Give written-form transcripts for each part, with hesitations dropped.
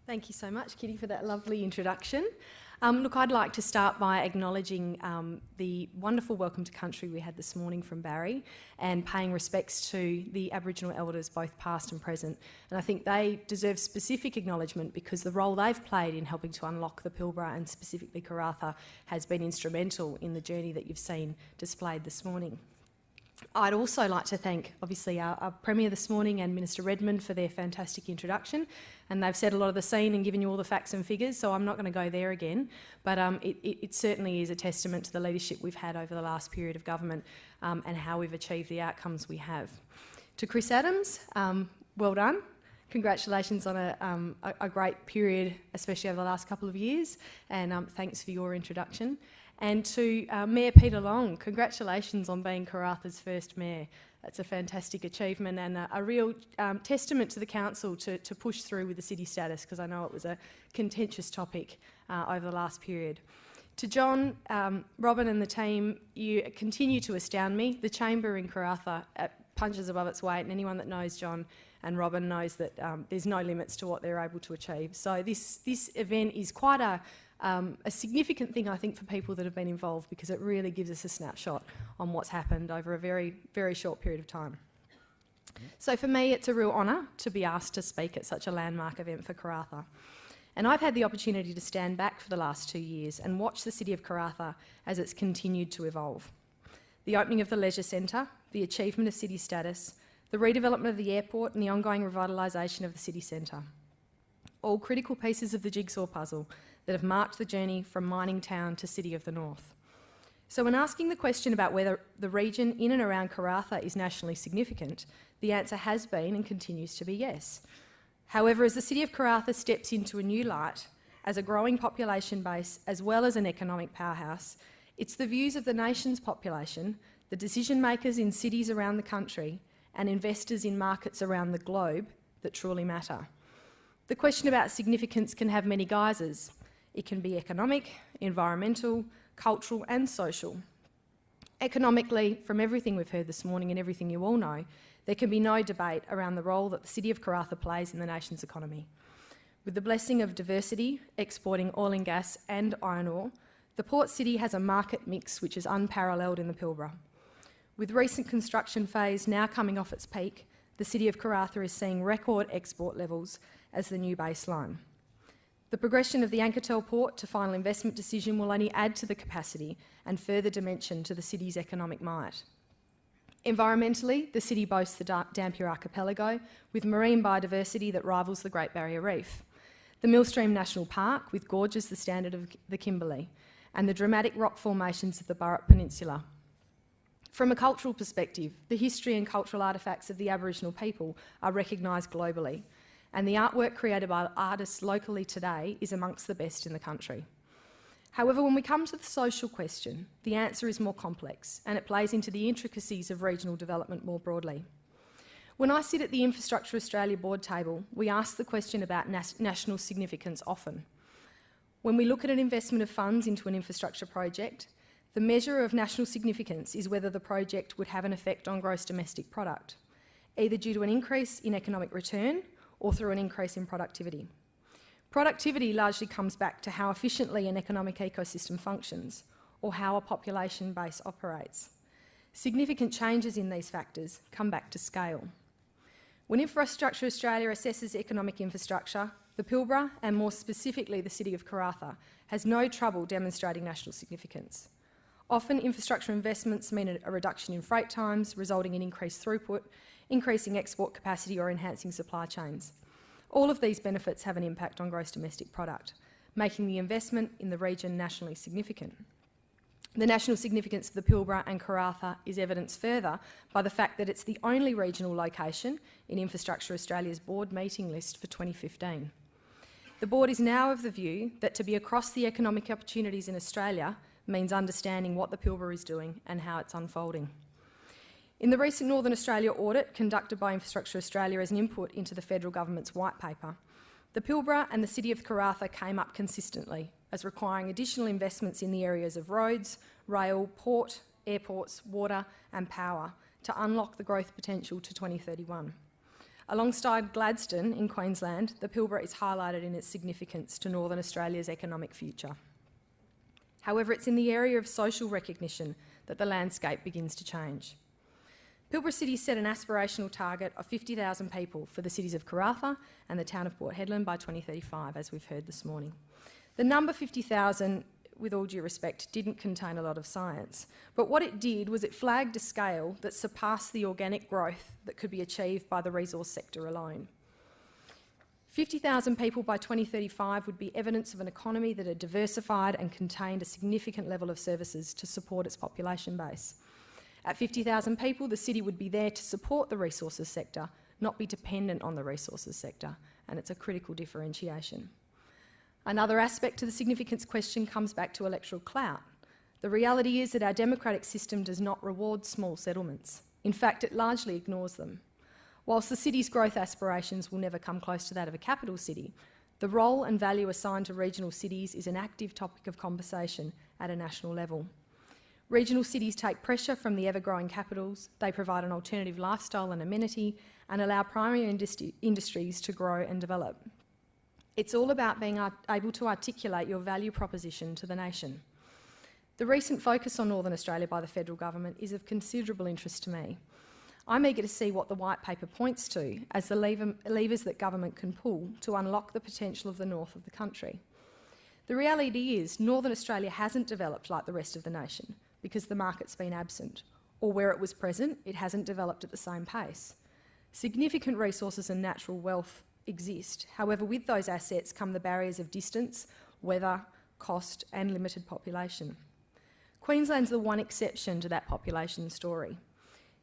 Thank you so much, Kitty, for that lovely introduction. Look, I'd like to start by acknowledging the wonderful welcome to country we had this morning from Barry and paying respects to the Aboriginal elders, both past and present. And I think they deserve specific acknowledgement because the role they've played in helping to unlock the Pilbara and specifically Karratha has been instrumental in the journey that you've seen displayed this morning. I'd also like to thank, obviously, our Premier this morning and Minister Redmond for their fantastic introduction. And they've set a lot of the scene and given you all the facts and figures, so I'm not going to go there again. But it certainly is a testament to the leadership we've had over the last period of government and how we've achieved the outcomes we have. To Chris Adams, well done. Congratulations on a great period, especially over the last couple of years, and thanks for your introduction. And to Mayor Peter Long, congratulations on being Karratha's first mayor. That's a fantastic achievement and a real testament to the council to push through with the city status, because I know it was a contentious topic over the last period. To John, Robin and the team, you continue to astound me. The chamber in Karratha punches above its weight, and anyone that knows John and Robin knows that there's no limits to what they're able to achieve. So this event is quite a significant thing, I think, for people that have been involved, because it really gives us a snapshot on what's happened over a very, very short period of time. So for me, it's a real honour to be asked to speak at such a landmark event for Karratha. And I've had the opportunity to stand back for the last 2 years and watch the city of Karratha as it's continued to evolve. The opening of the leisure centre, the achievement of city status, the redevelopment of the airport and the ongoing revitalisation of the city centre. All critical pieces of the jigsaw puzzle that have marked the journey from mining town to city of the north. So when asking the question about whether the region in and around Karratha is nationally significant, the answer has been and continues to be yes. However, as the city of Karratha steps into a new light, as a growing population base as well as an economic powerhouse, it's the views of the nation's population, the decision makers in cities around the country and investors in markets around the globe that truly matter. The question about significance can have many guises. It can be economic, environmental, cultural and social. Economically, from everything we've heard this morning and everything you all know, there can be no debate around the role that the city of Karratha plays in the nation's economy. With the blessing of diversity, exporting oil and gas and iron ore, the port city has a market mix which is unparalleled in the Pilbara. With recent construction phase now coming off its peak, the city of Karratha is seeing record export levels as the new baseline. The progression of the Anchortel port to final investment decision will only add to the capacity and further dimension to the city's economic might. Environmentally, the city boasts the Dampier Archipelago with marine biodiversity that rivals the Great Barrier Reef, the Millstream National Park with gorges the standard of the Kimberley, and the dramatic rock formations of the Burrup Peninsula. From a cultural perspective, the history and cultural artefacts of the Aboriginal people are recognised globally, and the artwork created by artists locally today is amongst the best in the country. However, when we come to the social question, the answer is more complex, and it plays into the intricacies of regional development more broadly. When I sit at the Infrastructure Australia board table, we ask the question about national significance often. When we look at an investment of funds into an infrastructure project, the measure of national significance is whether the project would have an effect on gross domestic product, either due to an increase in economic return or through an increase in productivity. Productivity largely comes back to how efficiently an economic ecosystem functions or how a population base operates. Significant changes in these factors come back to scale. When Infrastructure Australia assesses economic infrastructure, the Pilbara, and more specifically the city of Karratha, has no trouble demonstrating national significance. Often infrastructure investments mean a reduction in freight times, resulting in increased throughput, increasing export capacity or enhancing supply chains. All of these benefits have an impact on gross domestic product, making the investment in the region nationally significant. The national significance of the Pilbara and Karratha is evidenced further by the fact that it's the only regional location in Infrastructure Australia's board meeting list for 2015. The board is now of the view that to be across the economic opportunities in Australia means understanding what the Pilbara is doing and how it's unfolding. In the recent Northern Australia audit conducted by Infrastructure Australia as an input into the federal government's white paper, the Pilbara and the city of Karratha came up consistently as requiring additional investments in the areas of roads, rail, port, airports, water and power to unlock the growth potential to 2031. Alongside Gladstone in Queensland, the Pilbara is highlighted in its significance to Northern Australia's economic future. However, it's in the area of social recognition that the landscape begins to change. Pilbara City set an aspirational target of 50,000 people for the cities of Karratha and the town of Port Hedland by 2035, as we've heard this morning. The number 50,000, with all due respect, didn't contain a lot of science, but what it did was it flagged a scale that surpassed the organic growth that could be achieved by the resource sector alone. 50,000 people by 2035 would be evidence of an economy that had diversified and contained a significant level of services to support its population base. At 50,000 people, the city would be there to support the resources sector, not be dependent on the resources sector, and it's a critical differentiation. Another aspect to the significance question comes back to electoral clout. The reality is that our democratic system does not reward small settlements. In fact, it largely ignores them. Whilst the city's growth aspirations will never come close to that of a capital city, the role and value assigned to regional cities is an active topic of conversation at a national level. Regional cities take pressure from the ever-growing capitals, they provide an alternative lifestyle and amenity, and allow primary industries to grow and develop. It's all about being able to articulate your value proposition to the nation. The recent focus on Northern Australia by the federal government is of considerable interest to me. I'm eager to see what the white paper points to as the levers that government can pull to unlock the potential of the north of the country. The reality is Northern Australia hasn't developed like the rest of the nation because the market's been absent, or where it was present, it hasn't developed at the same pace. Significant resources and natural wealth exist. However, with those assets come the barriers of distance, weather, cost, and limited population. Queensland's the one exception to that population story.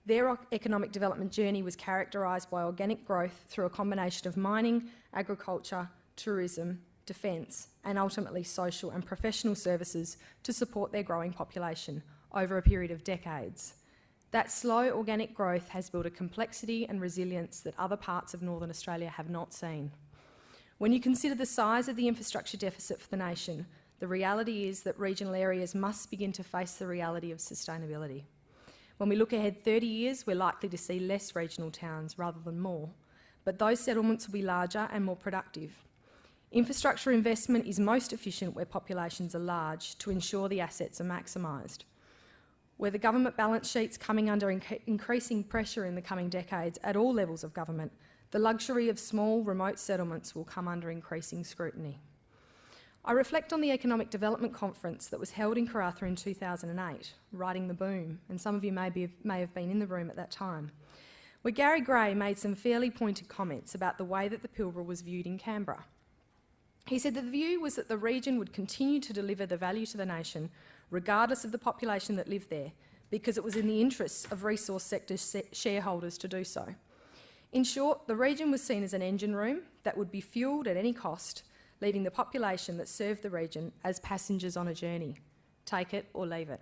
Their economic development journey was characterised by organic growth through a combination of mining, agriculture, tourism, defence, and ultimately social and professional services to support their growing population over a period of decades. That slow organic growth has built a complexity and resilience that other parts of Northern Australia have not seen. When you consider the size of the infrastructure deficit for the nation, the reality is that regional areas must begin to face the reality of sustainability. When we look ahead 30 years, we're likely to see less regional towns rather than more, but those settlements will be larger and more productive. Infrastructure investment is most efficient where populations are large to ensure the assets are maximised. Where the government balance sheet's coming under increasing pressure in the coming decades at all levels of government, the luxury of small, remote settlements will come under increasing scrutiny. I reflect on the Economic Development Conference that was held in Karratha in 2008, Riding the Boom, and some of you may have been in the room at that time, where Gary Gray made some fairly pointed comments about the way that the Pilbara was viewed in Canberra. He said that the view was that the region would continue to deliver the value to the nation regardless of the population that lived there, because it was in the interests of resource sector shareholders to do so. In short, the region was seen as an engine room that would be fuelled at any cost, leaving the population that served the region as passengers on a journey. Take it or leave it.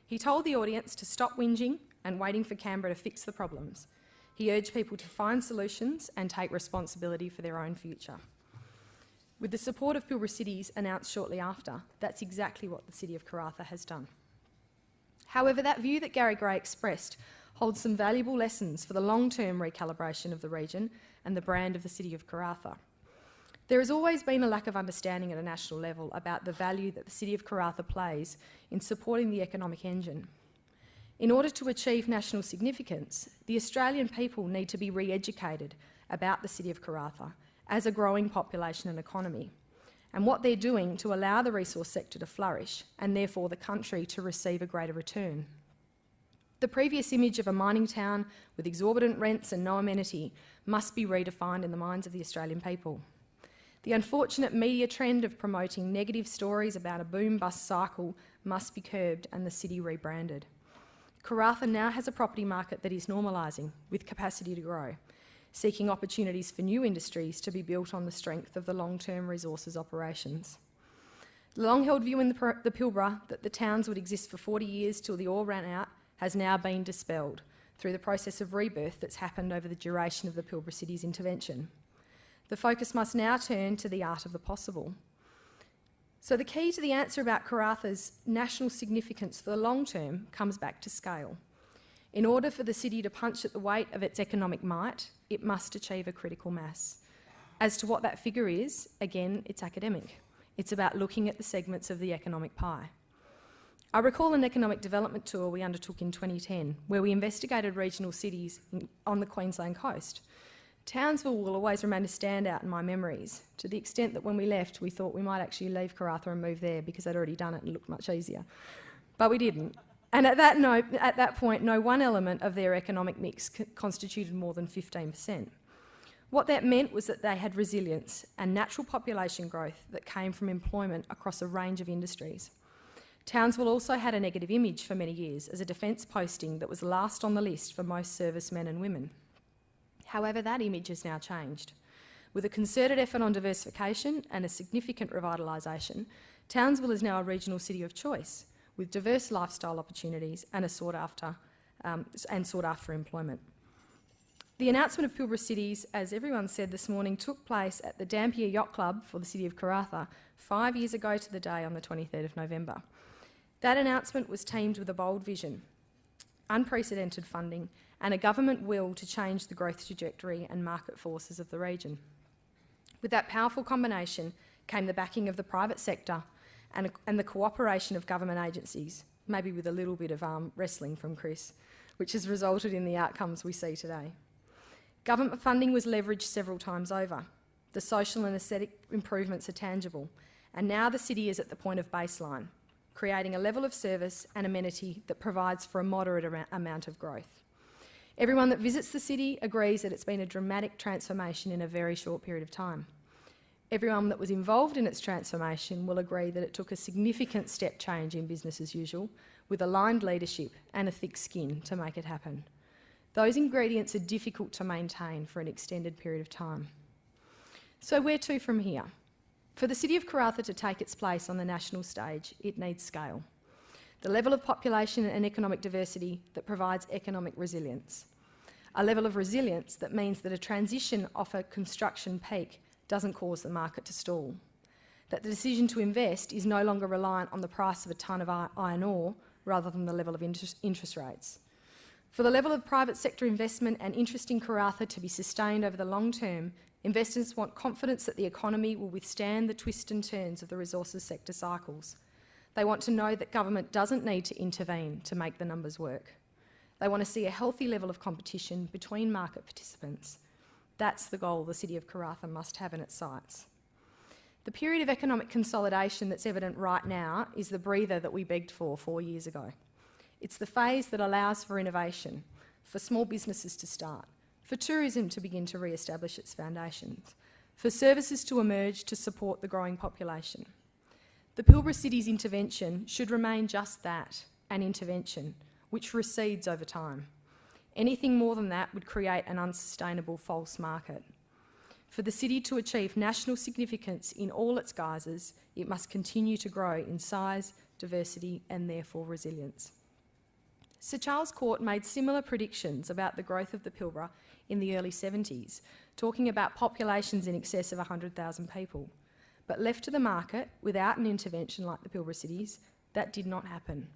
He told the audience to stop whinging and waiting for Canberra to fix the problems. He urged people to find solutions and take responsibility for their own future. With the support of Pilbara Cities announced shortly after, that's exactly what the City of Karratha has done. However, that view that Gary Gray expressed holds some valuable lessons for the long-term recalibration of the region and the brand of the City of Karratha. There has always been a lack of understanding at a national level about the value that the City of Karratha plays in supporting the economic engine. In order to achieve national significance, the Australian people need to be re-educated about the City of Karratha as a growing population and economy, and what they're doing to allow the resource sector to flourish and therefore the country to receive a greater return. The previous image of a mining town with exorbitant rents and no amenity must be redefined in the minds of the Australian people. The unfortunate media trend of promoting negative stories about a boom-bust cycle must be curbed and the city rebranded. Karratha now has a property market that is normalising, with capacity to grow, seeking opportunities for new industries to be built on the strength of the long-term resources operations. The long-held view in the Pilbara that the towns would exist for 40 years till the ore ran out has now been dispelled through the process of rebirth that's happened over the duration of the Pilbara City's intervention. The focus must now turn to the art of the possible. So the key to the answer about Karratha's national significance for the long term comes back to scale. In order for the city to punch at the weight of its economic might, it must achieve a critical mass. As to what that figure is, again, it's academic. It's about looking at the segments of the economic pie. I recall an economic development tour we undertook in 2010, where we investigated regional cities on the Queensland coast. Townsville will always remain a standout in my memories, to the extent that when we left, we thought we might actually leave Karratha and move there because they'd already done it and it looked much easier. But we didn't. And at that point, no one element of their economic mix constituted more than 15%. What that meant was that they had resilience and natural population growth that came from employment across a range of industries. Townsville also had a negative image for many years as a defence posting that was last on the list for most servicemen and women. However, that image has now changed. With a concerted effort on diversification and a significant revitalisation, Townsville is now a regional city of choice, with diverse lifestyle opportunities and sought after employment. The announcement of Pilbara Cities, as everyone said this morning, took place at the Dampier Yacht Club for the city of Karratha 5 years ago to the day on the 23rd of November. That announcement was teamed with a bold vision, unprecedented funding, and a government will to change the growth trajectory and market forces of the region. With that powerful combination came the backing of the private sector and the cooperation of government agencies, maybe with a little bit of wrestling from Chris, which has resulted in the outcomes we see today. Government funding was leveraged several times over. The social and aesthetic improvements are tangible, and now the city is at the point of baseline, creating a level of service and amenity that provides for a moderate amount of growth. Everyone that visits the city agrees that it's been a dramatic transformation in a very short period of time. Everyone that was involved in its transformation will agree that it took a significant step change in business as usual, with aligned leadership and a thick skin to make it happen. Those ingredients are difficult to maintain for an extended period of time. So where to from here? For the city of Karratha to take its place on the national stage, it needs scale. The level of population and economic diversity that provides economic resilience. A level of resilience that means that a transition off a construction peak doesn't cause the market to stall. That the decision to invest is no longer reliant on the price of a tonne of iron ore rather than the level of interest rates. For the level of private sector investment and interest in Karratha to be sustained over the long term, investors want confidence that the economy will withstand the twists and turns of the resources sector cycles. They want to know that government doesn't need to intervene to make the numbers work. They want to see a healthy level of competition between market participants. That's the goal the city of Karratha must have in its sights. The period of economic consolidation that's evident right now is the breather that we begged for 4 years ago. It's the phase that allows for innovation, for small businesses to start, for tourism to begin to re-establish its foundations, for services to emerge to support the growing population. The Pilbara City's intervention should remain just that, an intervention, which recedes over time. Anything more than that would create an unsustainable false market. For the city to achieve national significance in all its guises, it must continue to grow in size, diversity, and therefore resilience. Sir Charles Court made similar predictions about the growth of the Pilbara in the early 70s, talking about populations in excess of 100,000 people. But left to the market, without an intervention like the Pilbara Cities, that did not happen.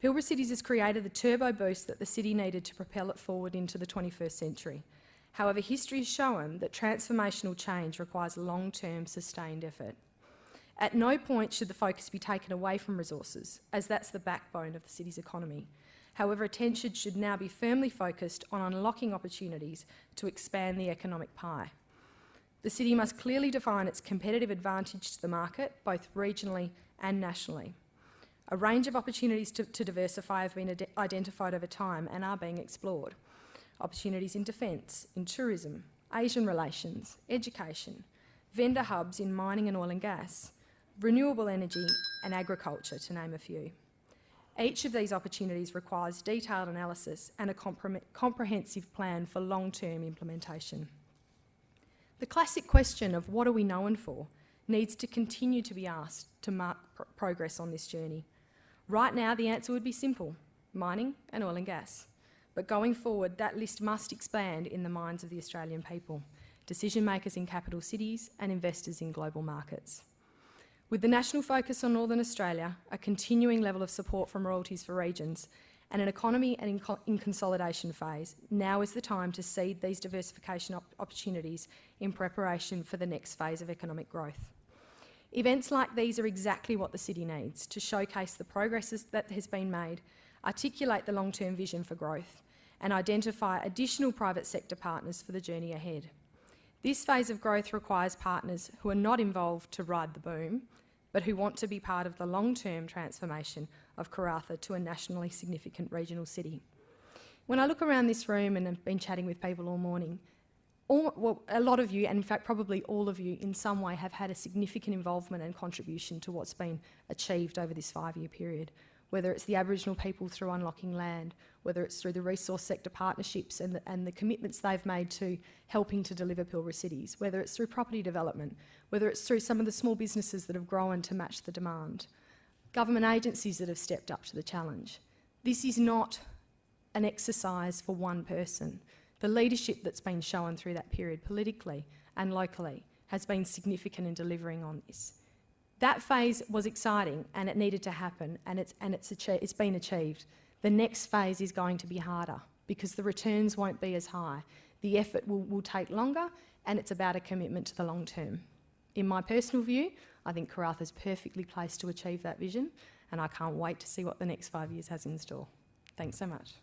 Pilbara Cities has created the turbo boost that the city needed to propel it forward into the 21st century. However, history has shown that transformational change requires long-term, sustained effort. At no point should the focus be taken away from resources, as that's the backbone of the city's economy. However, attention should now be firmly focused on unlocking opportunities to expand the economic pie. The city must clearly define its competitive advantage to the market, both regionally and nationally. A range of opportunities to diversify have been identified over time and are being explored. Opportunities in defence, in tourism, Asian relations, education, vendor hubs in mining and oil and gas, renewable energy and agriculture, to name a few. Each of these opportunities requires detailed analysis and a comprehensive plan for long-term implementation. The classic question of what are we known for needs to continue to be asked to mark progress on this journey. Right now, the answer would be simple: mining and oil and gas. But going forward, that list must expand in the minds of the Australian people, decision makers in capital cities and investors in global markets. With the national focus on Northern Australia, a continuing level of support from royalties for regions, and an economy and in consolidation phase, now is the time to seed these diversification opportunities in preparation for the next phase of economic growth. Events like these are exactly what the city needs to showcase the progress that has been made, articulate the long-term vision for growth, and identify additional private sector partners for the journey ahead. This phase of growth requires partners who are not involved to ride the boom, but who want to be part of the long-term transformation of Karratha to a nationally significant regional city. When I look around this room, and I've been chatting with people all morning, a lot of you, and in fact probably all of you in some way, have had a significant involvement and contribution to what's been achieved over this 5-year period, whether it's the Aboriginal people through unlocking land, whether it's through the resource sector partnerships and the commitments they've made to helping to deliver Pilbara cities, whether it's through property development, whether it's through some of the small businesses that have grown to match the demand, government agencies that have stepped up to the challenge. This is not an exercise for one person. The leadership that's been shown through that period, politically and locally, has been significant in delivering on this. That phase was exciting and it needed to happen, and it's been achieved. The next phase is going to be harder because the returns won't be as high. The effort will take longer, and it's about a commitment to the long term. In my personal view, I think Karratha is perfectly placed to achieve that vision, and I can't wait to see what the next 5 years has in store. Thanks so much.